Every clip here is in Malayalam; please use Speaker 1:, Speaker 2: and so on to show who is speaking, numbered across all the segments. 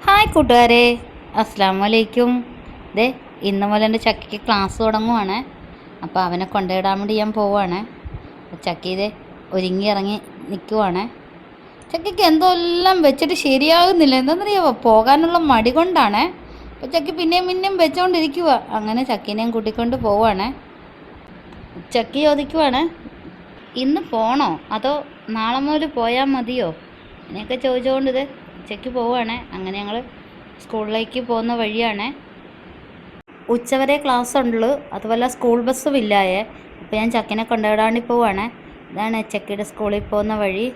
Speaker 1: ഹായ് കൂട്ടുകാരെ, അസ്സാം വലൈക്കും. ദേ ഇന്ന് മുതൽ എൻ്റെ ചക്കിക്ക് ക്ലാസ് തുടങ്ങുവാണ്. അപ്പോൾ അവനെ കൊണ്ടുവിടാൻ വേണ്ടി ഞാൻ പോവുകയാണ്. ചക്കി ഇതേ ഒരുങ്ങി ഇറങ്ങി നിൽക്കുവാണ്. ചക്കിക്ക് എന്തോ എല്ലാം വെച്ചിട്ട് ശരിയാകുന്നില്ല. എന്താണെന്നറിയാമോ? പോകാനുള്ള മടി കൊണ്ടാണ്. അപ്പോൾ ചക്കി പിന്നെയും വെച്ചുകൊണ്ടിരിക്കുക. അങ്ങനെ ചക്കീനെയും കൂട്ടിക്കൊണ്ട് പോവുകയാണ്. ചക്കി ചോദിക്കുവാണ്, ഇന്ന് പോകണോ അതോ നാളെ മുതൽ പോയാൽ മതിയോ? അങ്ങനെയൊക്കെ ചോദിച്ചുകൊണ്ട് ഇത് ഉച്ചയ്ക്ക് പോവുകയാണ്. അങ്ങനെ ഞങ്ങൾ സ്കൂളിലേക്ക് പോകുന്ന വഴിയാണ്. ഉച്ചവരെ ക്ലാസ് ഉള്ളൂ, അതുപോലെ സ്കൂൾ ബസ്സും ഇല്ലായേ. അപ്പോൾ ഞാൻ ചക്കിനെ കൊണ്ടുവിടാണ്ടി പോവുകയാണ്. ഇതാണ് ചക്കിയുടെ സ്കൂളിൽ പോകുന്ന വഴി.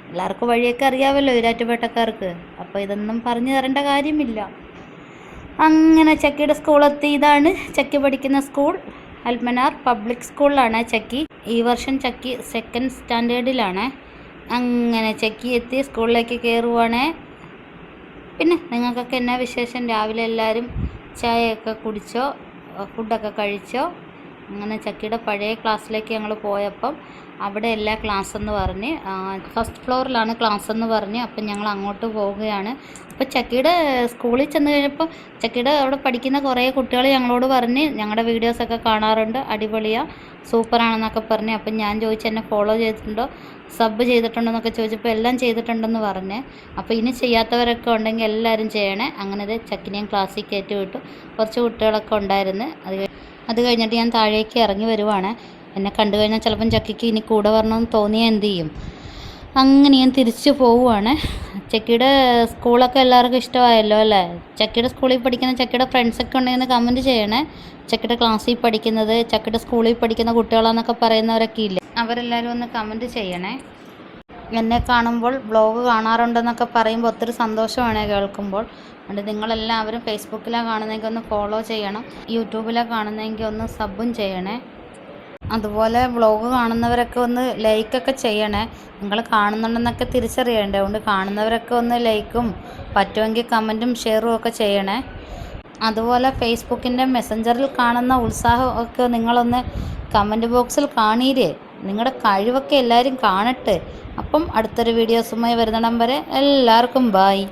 Speaker 1: എല്ലാവർക്കും വഴിയൊക്കെ അറിയാമല്ലോ ഈരാറ്റുപേട്ടക്കാർക്ക്. അപ്പോൾ ഇതൊന്നും പറഞ്ഞു തരേണ്ട കാര്യമില്ല. അങ്ങനെ ചക്കിയുടെ സ്കൂളെത്തി. ഇതാണ് ചക്കി പഠിക്കുന്ന സ്കൂൾ. അൽമനാർ പബ്ലിക് സ്കൂളിലാണ് ചക്കി. ഈ വർഷം ചക്കി 2nd സ്റ്റാൻഡേർഡിലാണ്. അങ്ങനെ ചക്കി എത്തി സ്കൂളിലേക്ക് കയറുവാണ്. പിന്നെ നിങ്ങൾക്കൊക്കെ എന്നാ വിശേഷം? രാവിലെ എല്ലാവരും ചായയൊക്കെ കുടിച്ചോ, ഫുഡൊക്കെ കഴിച്ചോ? അങ്ങനെ ചക്കിയുടെ പഴയ ക്ലാസ്സിലേക്ക് ഞങ്ങൾ പോയപ്പം അവിടെ എല്ലാ ക്ലാസ്സെന്ന് പറഞ്ഞ് ഫസ്റ്റ് ഫ്ലോറിലാണ് ക്ലാസ്സെന്ന് പറഞ്ഞ് അപ്പം ഞങ്ങൾ അങ്ങോട്ട് പോവുകയാണ്. അപ്പോൾ ചക്കിയുടെ സ്കൂളിൽ ചെന്ന് കഴിഞ്ഞപ്പോൾ ചക്കിയുടെ അവിടെ പഠിക്കുന്ന കുറേ കുട്ടികൾ ഞങ്ങളോട് പറഞ്ഞ് ഞങ്ങളുടെ വീഡിയോസൊക്കെ കാണാറുണ്ട്, അടിപൊളിയാണ്, സൂപ്പറാണെന്നൊക്കെ പറഞ്ഞ്. അപ്പം ഞാൻ ചോദിച്ചു എന്നെ ഫോളോ ചെയ്തിട്ടുണ്ടോ, സബ് ചെയ്തിട്ടുണ്ടോ എന്നൊക്കെ ചോദിച്ചപ്പോൾ എല്ലാം ചെയ്തിട്ടുണ്ടെന്ന് പറഞ്ഞ്. അപ്പോൾ ഇനി ചെയ്യാത്തവരൊക്കെ ഉണ്ടെങ്കിൽ എല്ലാവരും ചെയ്യണേ. അങ്ങനെ ചക്കിനെയും ക്ലാസ്സിൽ കയറ്റി വിട്ടു. കുറച്ച് കുട്ടികളൊക്കെ ഉണ്ടായിരുന്നു. അത് കഴിഞ്ഞിട്ട് ഞാൻ താഴേക്ക് ഇറങ്ങി വരുവാണ്. എന്നെ കണ്ടു കഴിഞ്ഞാൽ ചിലപ്പം ചക്കിക്ക് ഇനി കൂടെ വരണമെന്ന് തോന്നിയാൽ എന്ത് ചെയ്യും? അങ്ങനെ ഞാൻ തിരിച്ചു പോവുകയാണ്. ചക്കിയുടെ സ്കൂളൊക്കെ എല്ലാവർക്കും ഇഷ്ടമായല്ലോ അല്ലേ? ചക്കിയുടെ സ്കൂളിൽ പഠിക്കുന്ന ചക്കിയുടെ ഫ്രണ്ട്സൊക്കെ ഉണ്ടെങ്കിൽ കമൻറ്റ് ചെയ്യണേ. ചക്കിയുടെ ക്ലാസ്സിൽ പഠിക്കുന്നത്, ചക്കിയുടെ സ്കൂളിൽ പഠിക്കുന്ന കുട്ടികളാണെന്നൊക്കെ പറയുന്നവരൊക്കെ ഇല്ലേ, അവരെല്ലാവരും ഒന്ന് കമൻറ്റ് ചെയ്യണേ. എന്നെ കാണുമ്പോൾ ബ്ലോഗ് കാണാറുണ്ടെന്നൊക്കെ പറയുമ്പോൾ ഒത്തിരി സന്തോഷമാണ് കേൾക്കുമ്പോൾ. അതുകൊണ്ട് നിങ്ങളെല്ലാവരും ഫേസ്ബുക്കിലാണ് കാണുന്നതെങ്കിൽ ഒന്ന് ഫോളോ ചെയ്യണം, യൂട്യൂബിലാണ് കാണുന്നതെങ്കിൽ ഒന്ന് സബും ചെയ്യണേ. അതുപോലെ വ്ളോഗ് കാണുന്നവരൊക്കെ ഒന്ന് ലൈക്കൊക്കെ ചെയ്യണേ. നിങ്ങൾ കാണുന്നുണ്ടെന്നൊക്കെ തിരിച്ചറിയണ്ടേ. അതുകൊണ്ട് കാണുന്നവരൊക്കെ ഒന്ന് ലൈക്കും പറ്റുമെങ്കിൽ കമൻറ്റും ഷെയറും ഒക്കെ ചെയ്യണേ. അതുപോലെ ഫേസ്ബുക്കിൻ്റെ മെസ്സഞ്ചറിൽ കാണുന്ന ഉത്സാഹം ഒക്കെ നിങ്ങളൊന്ന് കമൻറ്റ് ബോക്സിൽ കാണീരേ. നിങ്ങളുടെ കഴിവൊക്കെ എല്ലാവരും കാണട്ടെ. അപ്പം അടുത്തൊരു വീഡിയോസുമായി വരുന്നിടം വരെ എല്ലാവർക്കും ബായ്.